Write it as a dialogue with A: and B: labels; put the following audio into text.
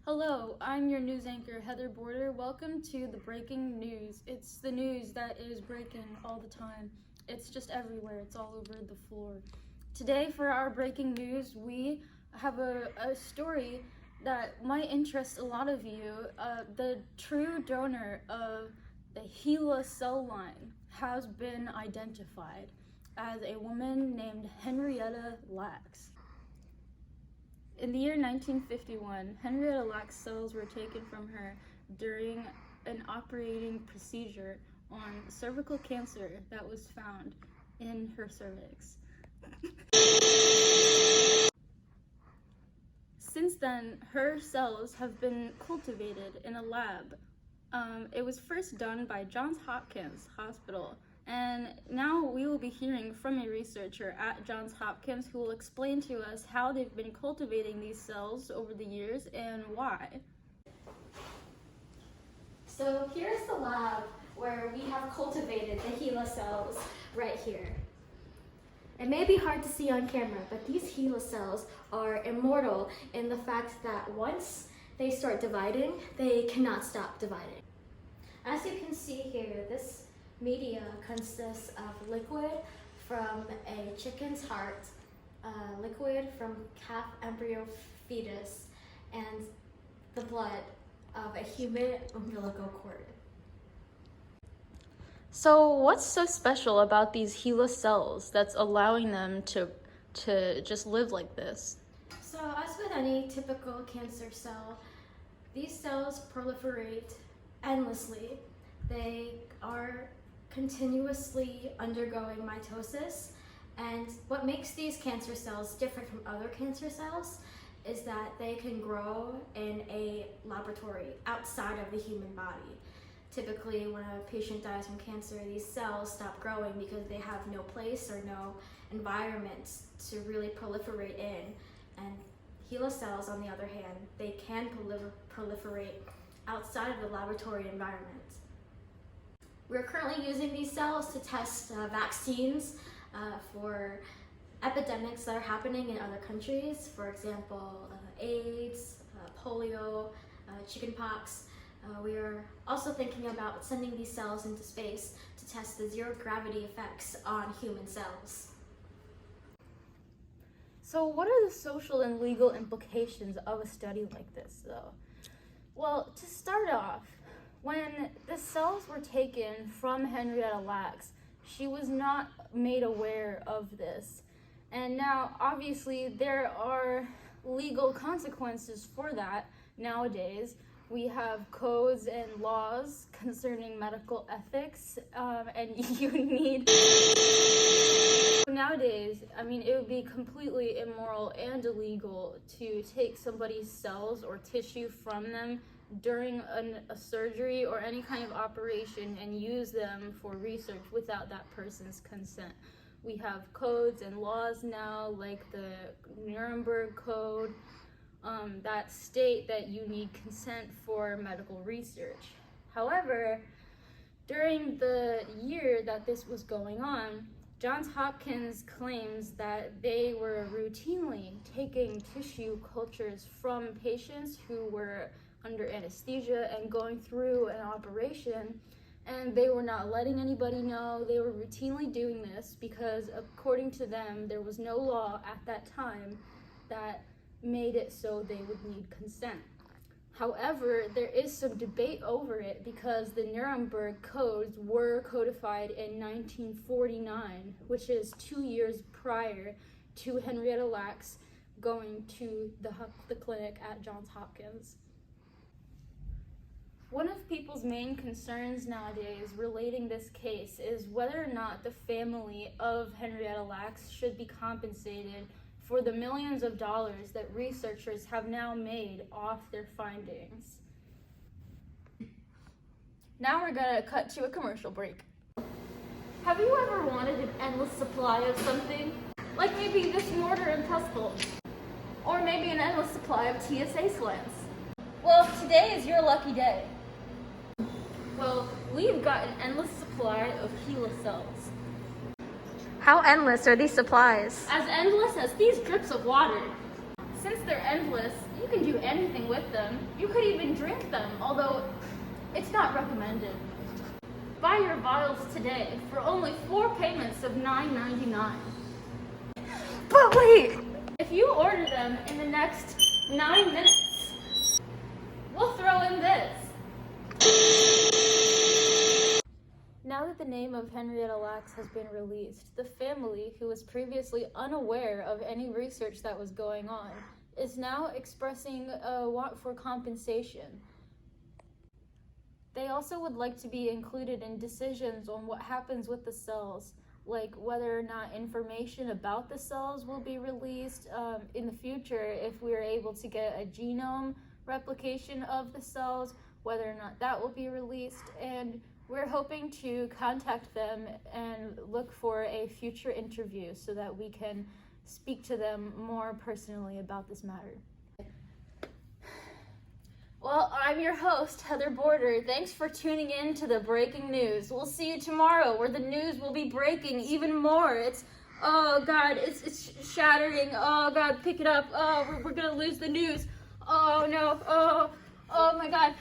A: Hello, I'm your news anchor, Heather Border. Welcome to the breaking news. It's the news that is breaking all the time. It's just everywhere. It's all over the floor. Today, for our breaking news, we have a story that might interest a lot of you. The true donor of the HeLa cell line has been identified as a woman named Henrietta Lacks. In the year 1951, Henrietta Lacks cells were taken from her during an operating procedure on cervical cancer that was found in her cervix. Since then, her cells have been cultivated in a lab. It was first done by Johns Hopkins Hospital, and now we will be hearing from a researcher at Johns Hopkins who will explain to us how they've been cultivating these cells over the years and why.
B: So here's the lab where we have cultivated the HeLa cells right here. It may be hard to see on camera, but these HeLa cells are immortal in the fact that once they start dividing, they cannot stop dividing. As you can see here, this media consists of liquid from a chicken's heart, liquid from calf embryo fetus, and the blood of a human umbilical cord.
A: So what's so special about these HeLa cells that's allowing them to just live like this?
B: So as with any typical cancer cell, these cells proliferate endlessly. They are continuously undergoing mitosis, and what makes these cancer cells different from other cancer cells is that they can grow in a laboratory outside of the human body. Typically, when a patient dies from cancer, these cells stop growing because they have no place or no environment to really proliferate in. And HeLa cells, on the other hand, they can proliferate outside of the laboratory environment. We're currently using these cells to test vaccines for epidemics that are happening in other countries. For example, AIDS, polio, chickenpox. We are also thinking about sending these cells into space to test the zero gravity effects on human cells.
A: So what are the social and legal implications of a study like this, though? Well, to start off, when the cells were taken from Henrietta Lacks, she was not made aware of this. And now, obviously, there are legal consequences for that nowadays. We have codes and laws concerning medical ethics, and you need... Nowadays, it would be completely immoral and illegal to take somebody's cells or tissue from them during a surgery or any kind of operation and use them for research without that person's consent. We have codes and laws now, like the Nuremberg Code, that state that you need consent for medical research. However, during the year that this was going on, Johns Hopkins claims that they were routinely taking tissue cultures from patients who were under anesthesia and going through an operation, and they were not letting anybody know. They were routinely doing this because, according to them, there was no law at that time that made it so they would need consent. However, there is some debate over it because the Nuremberg codes were codified in 1949, which is 2 years prior to Henrietta Lacks going to the clinic at Johns Hopkins. One of people's main concerns nowadays relating this case is whether or not the family of Henrietta Lacks should be compensated for the millions of dollars that researchers have now made off their findings. Now we're gonna cut to a commercial break.
B: Have you ever wanted an endless supply of something? Like maybe this mortar and pestle? Or maybe an endless supply of TSA slants?
A: Well, today is your lucky day.
B: Well, we've got an endless supply of HeLa cells.
C: How endless are these supplies?
B: As endless as these drips of water. Since they're endless, you can do anything with
A: with them. You could even drink them, although it's not recommended. Buy your vials today for only 4 payments of $9.99.
C: But wait!
A: If you order them in the next 9 minutes, we'll throw in this. Now that the name of Henrietta Lacks has been released, the family, who was previously unaware of any research that was going on, is now expressing a want for compensation. They also would like to be included in decisions on what happens with the cells, like whether or not information about the cells will be released in the future if we are able to get a genome replication of the cells, whether or not that will be released, and we're hoping to contact them and look for a future interview so that we can speak to them more personally about this matter. Well, I'm your host, Heather Border. Thanks for tuning in to the breaking news. We'll see you tomorrow where the news will be breaking even more. It's shattering. Oh God, pick it up. Oh, we're gonna lose the news. Oh no. Oh my God.